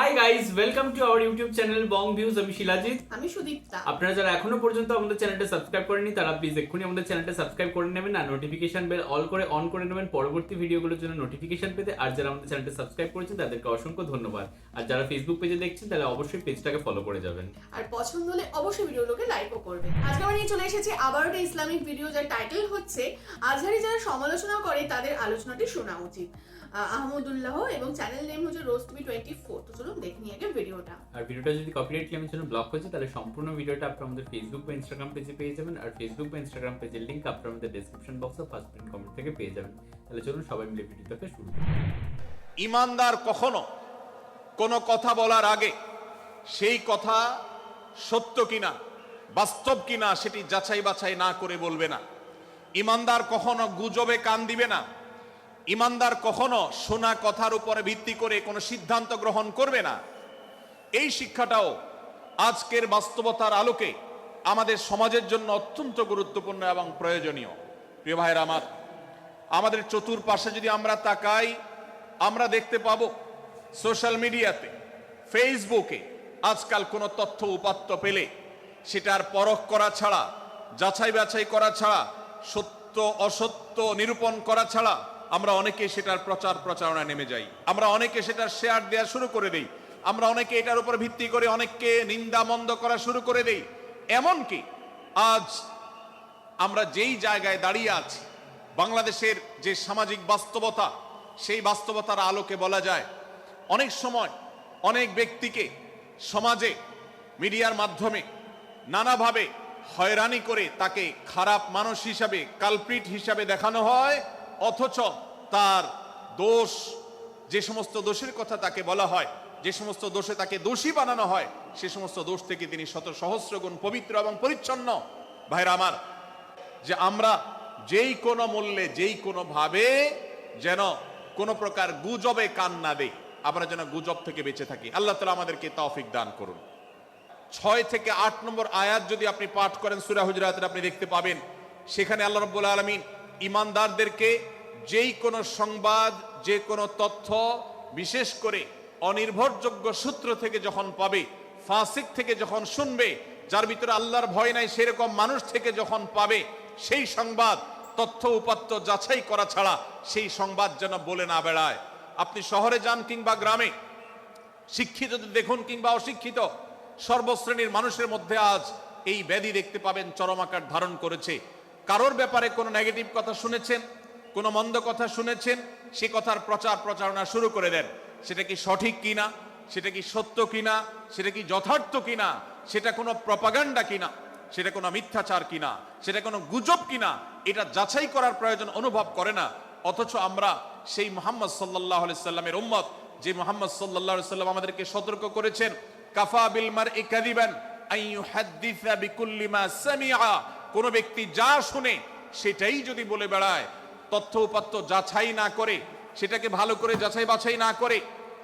Hi guys, welcome to our YouTube channel Bong views. আমি শিলাজিৎ, আমি সুদীপ্তা। আপনারা যারা এখনো পর্যন্ত আমাদের চ্যানেলটা সাবস্ক্রাইব করেননি তারা প্লিজ এক্ষুনি আমাদের চ্যানেলটা সাবস্ক্রাইব করে নেবেন আর নোটিফিকেশন বেল অল করে অন করে নেবেন পরবর্তী ভিডিওগুলোর জন্য নোটিফিকেশন পেতে। আর যারা আমাদের চ্যানেলটা সাবস্ক্রাইব করেছেন তাদেরকে অসংখ্য ধন্যবাদ। আর যারা ফেসবুক পেজে দেখছেন তাহলে অবশ্যই পেজটাকে ফলো করে যাবেন আর পছন্দ হলে অবশ্যই ভিডিওগুলোকে লাইকও করবেন। আজকে আমরা নিয়ে চলে এসেছি আবার একটা ইসলামিক ভিডিও, যার টাইটেল হচ্ছে আজহারি যারা সমালোচনা করে তাদের আলোচনাটি শোনা উচিত। আহমদুল্লাহ এবং চ্যানেল নেম হচ্ছে রোস্টবি24। তো চলুন দেখে নিই আগে ভিডিওটা। আর ভিডিওটা যদি কপিরাইট ক্লেমের জন্য ব্লক হয়েছে তাহলে সম্পূর্ণ ভিডিওটা আপনারা আমাদের ফেসবুক বা ইনস্টাগ্রাম পেজে পেয়ে যাবেন। আর ফেসবুক বা ইনস্টাগ্রাম পেজের লিংক আপনারা আমাদের ডেসক্রিপশন বক্সে ফার্স্ট পিন কমেন্ট থেকে পেয়ে যাবেন। তাহলে চলুন সবাই মিলে ভিডিওটাকে শুরু করি। ইমানদার কখনো কোনো কথা বলার আগে সেই কথা সত্য কিনা বাস্তব কিনা সেটি যাচাই বাছাই না করে বলবে না। ইমানদার কখনো গুজবে কান দিবে না। ইমানদার কখনো শোনা কথার উপরে ভিত্তি করে কোনো সিদ্ধান্ত গ্রহণ করবে না। এই শিক্ষাটাও আজকের বাস্তবতার আলোকে আমাদের সমাজের জন্য অত্যন্ত গুরুত্বপূর্ণ এবং প্রয়োজনীয়। প্রিয় ভাইরা আমার, আমাদের চতুর্পাশে যদি আমরা তাকাই, আমরা দেখতে পাবো সোশ্যাল মিডিয়াতে, ফেসবুকে আজকাল কোনো তথ্য উপাত্ত পেলে সেটার পরখ করা ছাড়া, যাচাই বাছাই করা ছাড়া, সত্য অসত্য নিরূপণ করা ছাড়া আমরা অনেকে সেটার প্রচার প্রচারণায় নেমে যাই। আমরা অনেকে সেটার শেয়ার দেওয়া শুরু করে দেই। আমরা অনেকে এটার উপর ভিত্তি করে অনেককে নিন্দা মন্দ করা শুরু করে দেই। এমনকি আজ আমরা যেই জায়গায় দাঁড়িয়ে আছি, বাংলাদেশের যে সামাজিক বাস্তবতা, সেই বাস্তবতার আলোকে বলা যায় অনেক সময় অনেক ব্যক্তিকে সমাজে মিডিয়ার মাধ্যমে নানাভাবে হয়রানি করে তাকে খারাপ মানুষ হিসাবে, কালপ্রিট হিসাবে দেখানো হয়, অথচ তার দোষ, যে সমস্ত দোষের কথা তাকে বলা হয়, যে সমস্ত দোষে তাকে দোষী বানানো হয়, সে সমস্ত দোষ থেকে তিনি শত সহস্র গুণ পবিত্র এবং পরিচ্ছন্ন। ভাইরা আমার, যে আমরা যেই কোনো মূল্যে যেই কোনো ভাবে যেন কোনো প্রকার গুজবে কান না দেই, আমরা যেন গুজব থেকে বেঁচে থাকি। আল্লাহ তাআলা আমাদেরকে তৌফিক দান করুন। 6 থেকে 8 নম্বর আয়াত যদি আপনি পাঠ করেন সূরা হুজুরাতের, আপনি দেখতে পাবেন সেখানে আল্লাহ রাব্বুল আলামিন ঈমানদারদেরকে যেই কোনো সংবাদ, যে কোনো তথ্য, বিশেষ করে অনির্ভরযোগ্য সূত্র থেকে যখন পাবে, ফাসিক থেকে যখন শুনবে, যার ভিতরে আল্লাহর ভয় নাই সেরকম মানুষ থেকে যখন পাবে, সেই সংবাদ তথ্য উপাত্ত যাচাই করা ছাড়া সেই সংবাদ যেন বলে না বেড়ায়। আপনি শহরে যান কিংবা গ্রামে, শিক্ষিত দেখুন কিংবা অশিক্ষিত, সর্বশ্রেণীর মানুষের মধ্যে আজ এই ব্যাধি দেখতে পাবেন চরম আকার ধারণ করেছে। কারোর ব্যাপারে কোনো নেগেটিভ কথা শুনেছেন, কোনো মন্দ কথা শুনেছেন, সে কথার প্রচার প্রচারণা শুরু করে দেন। সেটা কি সঠিক কিনা, সেটা কি সত্য কিনা, সেটা কি যথার্থ কিনা, সেটা কোনো প্রপাগান্ডা কিনা, সেটা কোনো মিথ্যাচার কিনা, সেটা কোনো গুজব কিনা, এটা যাচাই করার প্রয়োজন অনুভব করে না। অথচ আমরা সেই মুহাম্মদ সাল্লাল্লাহু আলাইহি সাল্লামের উম্মত, যে মুহাম্মদ সাল্লাল্লাহু আলাইহি সাল্লাম আমাদেরকে সতর্ক করেছেন, কাফা বিল মারই কাযিবান আন ইউহাদ্দিসা বিকুল্লি মা সামিআ, কোন ব্যক্তি যা শুনে সেটাই যদি বলে বেড়ায়, তথ্য উপাত্ত যাচাই না করে, সেটাকে ভালো করে যাচাই বাছাই না করে,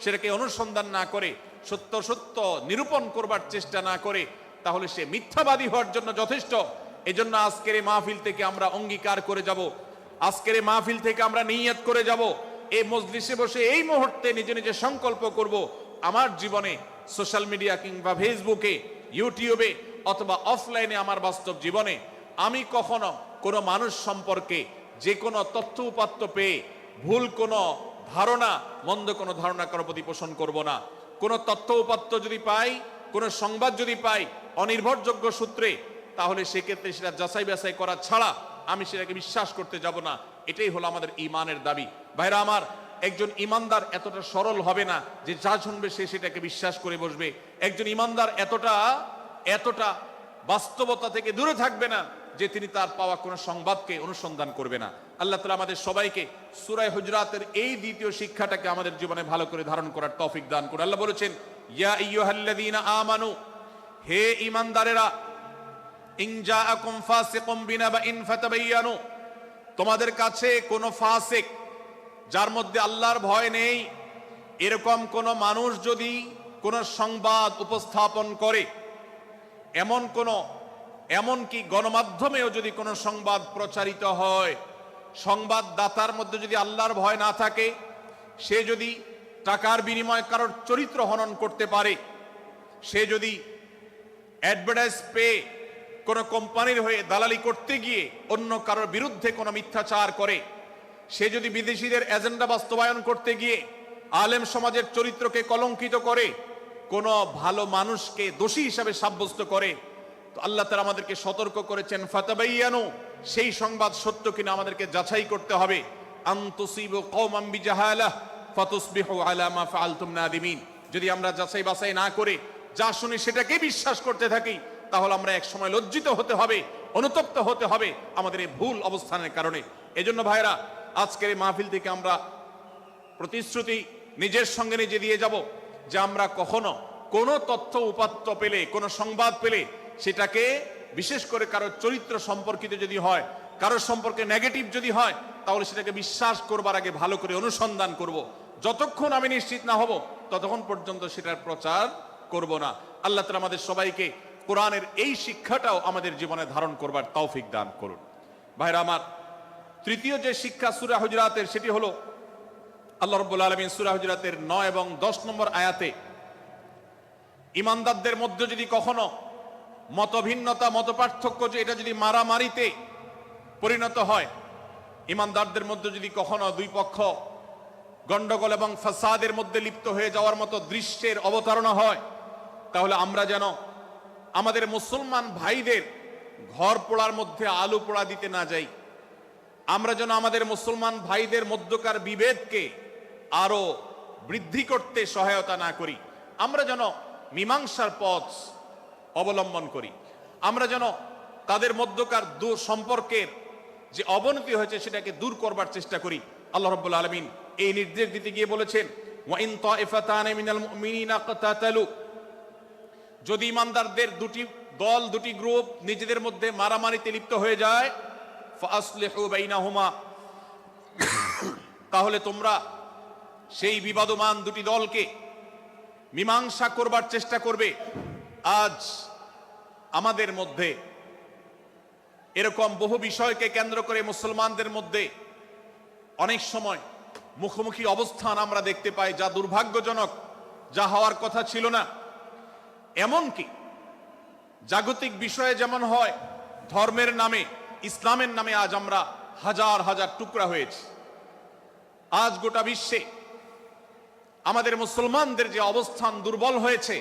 সেটাকে অনুসন্ধান না করে, সত্য সত্য নিরূপণ করবার চেষ্টা না করে, তাহলে সে মিথ্যাবাদী হওয়ার জন্য যথেষ্ট। এজন্য আজকের এই মাহফিল থেকে আমরা অঙ্গীকার করে যাব, আজকের এই মাহফিল থেকে আমরা নিয়ত করে যাব, এই মজলিসে বসে এই মুহূর্তে নিজে নিজে সংকল্প করব, আমার জীবনে সোশ্যাল মিডিয়া কিংবা ফেসবুকে, ইউটিউবে অথবা অফলাইনে আমার বাস্তব জীবনে আমি কখনো কোনো মানুষ সম্পর্কে যে কোনো তথ্য উপাত্ত পেয়ে ভুল কোনো ধারণা, মন্দ কোনো ধারণা কারো প্রতি পোষণ করব না। কোনো তথ্য উপাত্ত যদি পাই, কোনো সংবাদ যদি পাই অনির্ভরযোগ্য সূত্রে, তাহলে সেক্ষেত্রে সেটা যাচাই বাছাই করা ছাড়া আমি সেটাকে বিশ্বাস করতে যাব না। এটাই হলো আমাদের ঈমানের দাবি। ভাইরা আমার, একজন ঈমানদার এতটা সরল হবে না যে যা শুনবে সে সেটাকে বিশ্বাস করে বসবে। একজন ঈমানদার এতটা বাস্তবতা থেকে দূরে থাকবে না যে তিনি তার পাওয়া কোনো সংবাদকে অনুসন্ধান করবে না। আল্লাহ তাআলা আমাদের সবাইকে সূরা হুজুরাতের এই দ্বিতীয় শিক্ষাটাকে আমাদের জীবনে ভালো করে ধারণ করার তৌফিক দান করুন। আল্লাহ বলেছেন, ইয়া আইয়ুহাল্লাযীনা আমানু, হে ঈমানদারেরা, ইন জাআকুম ফাসিকুম বিনাবাইন ফাতাবায়ানু, তোমাদের কাছে কোনো ফাসিক, যার মধ্যে আল্লাহর ভয় নেই, এরকম কোন মানুষ যদি কোন সংবাদ উপস্থাপন করে, এমনকি গণমাধ্যমেও যদি কোনো সংবাদ প্রচারিত হয়, সংবাদদাতার মধ্যে যদি আল্লাহর ভয় না থাকে, সে যদি টাকার বিনিময়ে কারোর চরিত্র হনন করতে পারে, সে যদি অ্যাডভার্টাইজ পেয়ে কোনো কোম্পানির হয়ে দালালি করতে গিয়ে অন্য কারোর বিরুদ্ধে কোনো মিথ্যাচার করে, সে যদি বিদেশিদের এজেন্ডা বাস্তবায়ন করতে গিয়ে আলেম সমাজের চরিত্রকে কলঙ্কিত করে, কোনো ভালো মানুষকে দোষী হিসাবে সাব্যস্ত করে, তো আল্লাহ তাআলা আমাদেরকে সতর্ক করেছেন ফাতাবাইয়ানু, সেই সংবাদ সত্য কিনা আমাদেরকে যাচাই করতে হবে। আন তুসিবু কওমান বিজাহালাহ ফাতুসবিহু আলা মা ফাআলতুম নাদিমিন। যদি আমরা যাচাই বাছাই না করে যা শুনি সেটাকে বিশ্বাস করতে থাকি, তাহলে আমরা এক সময় লজ্জিত হতে হবে, অনুতপ্ত হতে হবে আমাদের এই ভুল অবস্থানের কারণে। এজন্য ভাইরা, আজকের এই মাহফিল থেকে আমরা প্রতিশ্রুতি নিজের সঙ্গে নিজে দিয়ে যাব যে আমরা কখনো কোনো তথ্য উপাত্ত পেলে, কোনো সংবাদ পেলে, সেটাকে বিশেষ করে কারোর চরিত্র সম্পর্কিত যদি হয়, কারোর সম্পর্কে নেগেটিভ যদি হয়, তাহলে সেটাকে বিশ্বাস করবার আগে ভালো করে অনুসন্ধান করব। যতক্ষণ আমি নিশ্চিত না হব ততক্ষণ পর্যন্ত সেটার প্রচার করব না। আল্লাহ তাআলা আমাদের সবাইকে কোরআনের এই শিক্ষাটাও আমাদের জীবনে ধারণ করবার তৌফিক দান করুন। ভাইরা আমার, তৃতীয় যে শিক্ষা সূরা হুজুরাতের, সেটি হলো আল্লাহ রাব্বুল আলামিন সূরা হুজুরাতের 9 এবং 10 নম্বর আয়াতে ঈমানদারদের মধ্যে যদি কখনো মতভিন্নতা, মতপার্থক্য, যে এটা যদি মারামারিতে পরিণত হয়, ঈমানদারদের মধ্যে যদি কখনো দুই পক্ষ গন্ডগোল এবং ফাসাদের মধ্যে লিপ্ত হয়ে যাওয়ার মতো দৃশ্যের অবতারণা হয়, তাহলে আমরা যেন আমাদের মুসলমান ভাইদের ঘর পোড়ার মধ্যে আলু পোড়া দিতে না যাই। আমরা যেন আমাদের মুসলমান ভাইদের মধ্যকার বিভেদকে আরো বৃদ্ধি করতে সহায়তা না করি। আমরা যেন মীমাংসার পথ অবলম্বন করি। আমরা যেন তাদের মধ্যকার সম্পর্কের যে অবনতি হয়েছে সেটাকে দূর করবার চেষ্টা করি। আল্লাহ রাব্বুল আলামিন এই নির্দেশ দিতে গিয়ে বলেছেন, ওয়া ইন তাইফাতান মিনাল মুমিনিনা কাতাতালু, যদি ইমানদারদের দুটি দল, দুটি গ্রুপ নিজেদের মধ্যে মারামারিতে লিপ্ত হয়ে যায়, ফাসলিহু বাইনাহুমা, তাহলে তোমরা সেই বিবাদমান দুটি দলকে মীমাংসা করবার চেষ্টা করবে। আজ আমাদের মধ্যে এরকম বহু বিষয়কে কেন্দ্র করে মুসলমানদের মধ্যে অনেক সময় মুখোমুখি অবস্থান আমরা দেখতে পাই, যা দুর্ভাগ্যজনক, যা হওয়ার কথা ছিল না। এমনকি জাগতিক বিষয়ে যেমন হয়, ধর্মের নামে, ইসলামের নামে আজ আমরা হাজার হাজার টুকরা হয়েছি। আজ গোটা বিশ্বে আমাদের মুসলমানদের যে অবস্থান দুর্বল হয়েছে,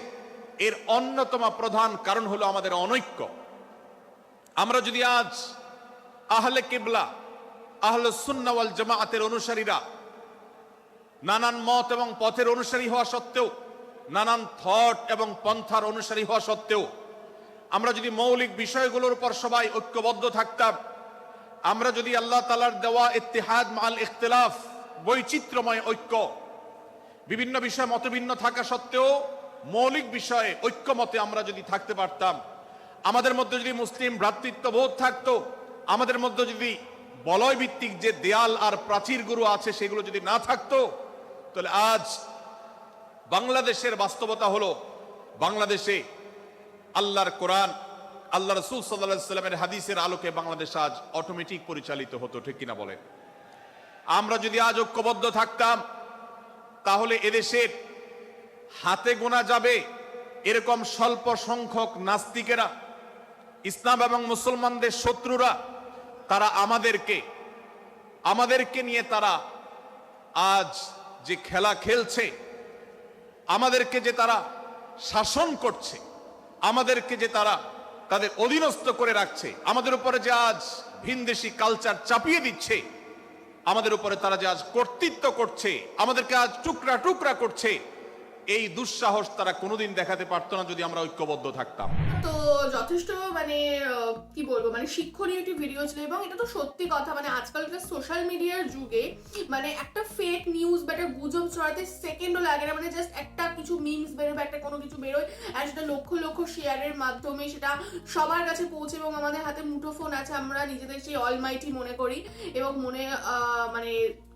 এর অন্যতম প্রধান কারণ হলো আমাদের অনৈক্য। আমরা যদি আজ আহলে কিবলা, আহলে সুন্নাহ ওয়াল জামাআতের অনুসারীরা নানান মত এবং পথের অনুসারী হওয়া সত্ত্বেও, নানান থট এবং পন্থার অনুসারী হওয়া সত্ত্বেও, আমরা যদি মৌলিক বিষয়গুলোর উপর সবাই ঐক্যবদ্ধ থাকতাম, আমরা যদি আল্লাহ তাআলার দেওয়া ইত্তিহাদ মাল ইখতিলাফ, বৈচিত্র্যময় ঐক্য, বিভিন্ন বিষয়ে মতভিন্ন থাকা সত্ত্বেও মৌলিক বিষয়ে ঐক্যমতে আমরা যদি থাকতে পারতাম, আমাদের মধ্যে যদি মুসলিম ভ্রাতৃত্ববোধ থাকতো, আমাদের মধ্যে যদি বলয় ভিত্তিক যে দেয়াল আর প্রাচীরগুলো আছে সেগুলো যদি না থাকতো, তাহলে আজ বাংলাদেশের বাস্তবতা হলো, বাংলাদেশে আল্লাহর কোরআন, আল্লাহ রাসূল সাল্লাল্লাহু আলাইহি ওয়াসাল্লামের হাদিসের আলোকে বাংলাদেশ আজ অটোমেটিক পরিচালিত হতো, ঠিক কিনা বলেন? আমরা যদি আজ ঐক্যবদ্ধ থাকতাম, তাহলে এদেশের হাতে গোনা যাবে এরকম স্বল্প সংখ্যক নাস্তিকেরা, ইসলাম এবং মুসলমানদের শত্রুরা, তারা আমাদেরকে নিয়ে তারা আজ যে খেলা খেলছে, আমাদেরকে যে তারা শাসন করছে, আমাদেরকে যে তারা তাদের অধীনস্থ করে রাখছে, আমাদের উপরে যে আজ ভিনদেশি কালচার চাপিয়ে দিচ্ছে, আমাদের উপরে তারা যে আজ কর্তৃত্ব করছে, আমাদেরকে আজ টুকরা টুকরা করছে, এই দুঃসাহস তারা কোনোদিন দেখাতে পারতো না যদি আমরা ঐক্যবদ্ধ থাকতাম। তো যথেষ্ট কি বলবো, শিক্ষণীয় একটি ভিডিও ছিল, এবং এটা তো সত্যি কথা, আজকালকার সোশ্যাল মিডিয়ার যুগে একটা ফেক নিউজ বা একটা গুজব ছড়াতে সেকেন্ডও লাগে না। জাস্ট একটা কিছু মিমস বেরোবে, একটা কোনো কিছু বেরোয়, আর সেটা লক্ষ লক্ষ শেয়ারের মাধ্যমে সেটা সবার কাছে পৌঁছে, এবং আমাদের হাতে মুঠোফোন আছে, আমরা নিজেদের সেই অলমাইটি মনে করি, এবং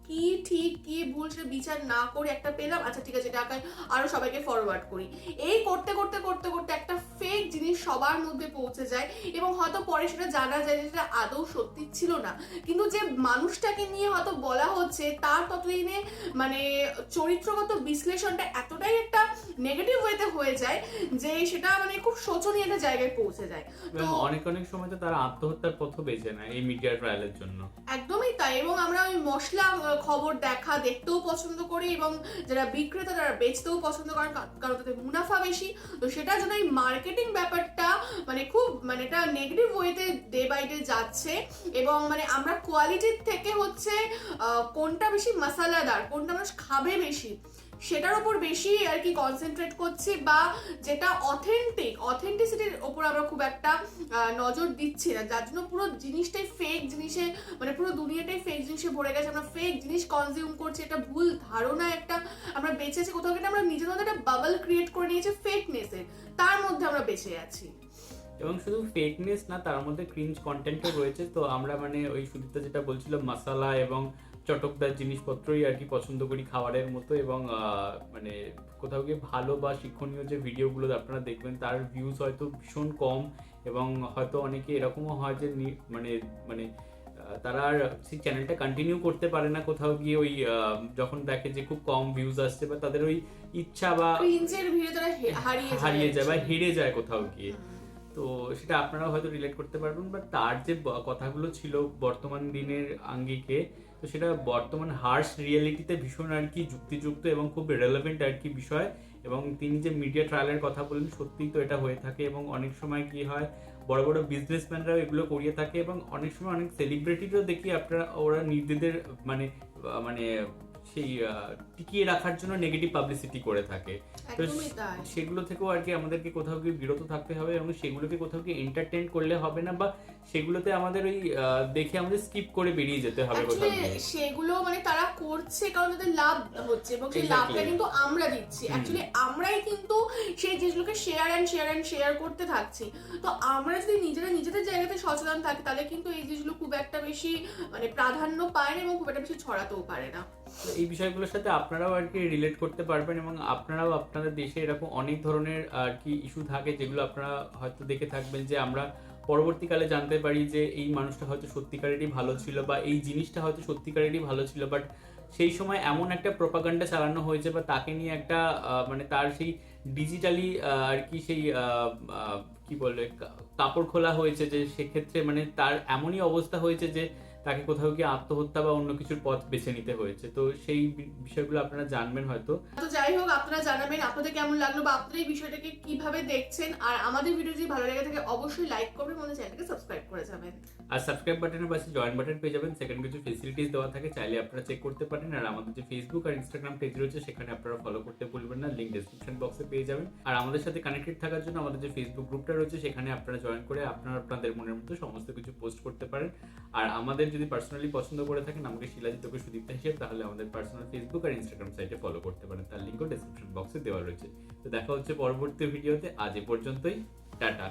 কি ঠিক কি ভুল সে বিচার না করে একটা পেলাম, আচ্ছা ঠিক আছে এটাকে আরো সবাইকে ফরওয়ার্ড করি, এই করতে করতে করতে করতে একটা ফেক জিনিস সবার মধ্যে পৌঁছে যায় এবং হয়তো পরে সেটা জানা যায় যে সেটা আদৌ সত্যি ছিল না, কিন্তু যে মানুষটাকে নিয়ে হয়তো বলা হচ্ছে তার ততদিনে মানে চরিত্রগত বিশ্লেষণটা এতটাই একটা নেগেটিভ ওয়েতে হয়ে যায় যে সেটা মানে খুব শোচনীয় একটা জায়গায় পৌঁছে যায়। তো এবং অনেক অনেক সময় তো তারা আত্মহত্যার পথও বেছে নেয় এই মিডিয়া ট্রায়ালের জন্য। একদমই তাই, এবং আমরা ওই মশলা খবর দেখতেও পছন্দ করি এবং যারা বিক্রেতা তারা বেচতেও পছন্দ করেন, কারণ তাদের মুনাফা বেশি। তো সেটার জন্য এই মার্কেটিং ব্যাপারটা মানে খুব মানে এটা নেগেটিভ ওয়েতে ডে বাই ডে যাচ্ছে এবং মানে আমরা কোয়ালিটির থেকে হচ্ছে কোনটা বেশি মশলাদার, কোনটা মানুষ খাবে বেশি সেটার উপর বেশি আর কি কনসেন্ট্রেট করছি, বা যেটা অথেন্টিসিটির ওপর আমরা খুব একটা নজর দিচ্ছি না, যার জন্য পুরো জিনিসটাই ফেক জিনিসে মানে পুরো দুনিয়াটাই ফেক জিনিসে ভরে গেছে। আমরা ফেক জিনিস কনজিউম করছি, এটা ভুল ধারণা একটা আমরা বেঁচে আছি কোথাও গিয়ে, আমরা নিজের মধ্যে একটা বাবল ক্রিয়েট করে নিয়েছি ফেকনেসের, তার মধ্যে আমরা বেঁচে আছি। এবং শুধু ফেকনেস না, তার মধ্যে ক্রিঞ্জ কন্টেন্টও রয়েছে। তো আমরা মানে ওই সুদীপ্তা যেটা বলছিল মশলা এবং চটকদার জিনিসপত্রই আর কি পছন্দ করি খাবারের মতো, এবং মানে কোথাও গিয়ে ভালো বা শিক্ষণীয় যে ভিডিওগুলো আপনারা দেখবেন তার ভিউজ হয়তো ভীষণ কম, এবং হয়তো অনেকে এরকমও হয় যে মানে মানে তারা আর সেই চ্যানেলটা কন্টিনিউ করতে পারে না কোথাও গিয়ে, ওই যখন দেখে যে খুব কম ভিউজ আসছে বা তাদের ওই ইচ্ছা বা ক্রিঞ্জের ভিড়ে তারা হারিয়ে যায় বা হেরে যায় কোথাও গিয়ে। তো সেটা আপনারা হয়তো রিলেট করতে পারবেন, বাট তার যে কথাগুলো ছিল বর্তমান দিনের আঙ্গিকে, তো সেটা বর্তমান হার্শ রিয়েলিটিতে ভীষণ আর কি যুক্তিযুক্ত এবং খুব রেলেভেন্ট আর কি বিষয়। এবং তিনি যে মিডিয়া ট্রায়ালের কথা বললেন, সত্যিই তো এটা হয়ে থাকে, এবং অনেক সময় কি হয় বড় বড় বিজনেসম্যানরাও এগুলো করিয়ে থাকে, এবং অনেক সময় অনেক সেলিব্রিটিরও দেখি আপনারা ওরা নিজেদের মানে মানে সেই টিকিয়ে রাখার জন্য নেগেটিভ পাবলিসিটি করে থাকে। তো সেগুলো থেকেও আর কি আমাদেরকে কোথাও গিয়ে বিরত থাকতে হবে, এবং সেগুলোকে কোথাও গিয়ে এন্টারটেইন করলে হবে না, বা সেগুলোতে আমাদের ওই দেখে আমাদের স্কিপ করে বেরিয়ে যেতে হবে কোথাও গিয়ে। সেগুলো মানে তারা করছে কারণ তাদের লাভ হচ্ছে এবং সেই লাভটা কিন্তু আমরা দিচ্ছি, অ্যাকচুয়ালি আমরাই কিন্তু সেই জিনিসগুলোকে শেয়ার করতে থাকছি। তো আমরা যদি নিজেদের জায়গাতে সচেতন থাকি তাহলে কিন্তু এই জিনিসগুলো খুব একটা বেশি মানে প্রাধান্য পায় না এবং খুব একটা বেশি ছড়াতেও পারে না। এই বিষয়গুলোর সাথে আপনারাও আর কি রিলেট করতে পারবেন, এবং আপনারাও আপনাদের দেশে এরকম অনেক ধরনের আর কি ইস্যু থাকে যেগুলো আপনারা হয়তো দেখে থাকবেন, যে আমরা পরবর্তীকালে জানতে পারি যে এই মানুষটা হয়তো সত্যিকারেরই ভালো ছিল বা এই জিনিসটা হয়তো সত্যিকারেরই ভালো ছিল, বাট সেই সময় এমন একটা প্রোপাগান্ডা চালানো হয়েছে বা তাকে নিয়ে একটা মানে তার সেই ডিজিটালি আর কি সেই কি বলে কাপড় খোলা হয়েছে, যে সেক্ষেত্রে মানে তার এমনই অবস্থা হয়েছে যে তাকে কোথাও গিয়ে আত্মহত্যা বা অন্য কিছুর পথ বেছে নিতে হয়েছে। তো সেই বিষয়গুলো আপনারা জানবেন হয়তো। তো যাই হোক, আপনারা জানাবেন আপনাদের কেমন লাগলো বা আপনারা এই বিষয়টাকে কিভাবে দেখছেন, আর আমাদের ভিডিও যদি ভালো লেগে থাকে অবশ্যই লাইক করবেন, আমাদের চ্যানেলকে সাবস্ক্রাইব করে যাবেন। আর সাবস্ক্রাইব বাটনের পাশে জয়েন বাটন পেয়ে যাবেন, সেখানে কিছু ফেসিলিটিস দেওয়া থাকে, চাইলে আপনারা চেক করতে পারেন। আর আমাদের যে ফেসবুক আর ইনস্টাগ্রাম পেজ রয়েছে সেখানে আপনারা ফলো করতে ভুলবেন না, লিংক ডেসক্রিপশন বক্সে পেয়ে যাবেন। আর আমাদের সাথে কানেক্টেড থাকার জন্য আমাদের যে ফেসবুক গ্রুপটা রয়েছে সেখানে আপনারা জয়েন করে আপনারা আপনাদের মনের মতো সমস্ত কিছু পোস্ট করতে পারেন। আর আমাদের যদি পার্সোনালি পছন্দ করে থাকেন আমাকে শিলাজিৎ ওকে সুদীপ্তা হিসেবে, তাহলে আমাদের পার্সোনাল ফেসবুক আর ইনস্টাগ্রাম সাইটে ফলো করতে পারেন, তার লিংকও ডেসক্রিপশন বক্সে দেওয়া রয়েছে। তো দেখা হচ্ছে পরবর্তী ভিডিওতে, আজ এ পর্যন্তই, টাটা।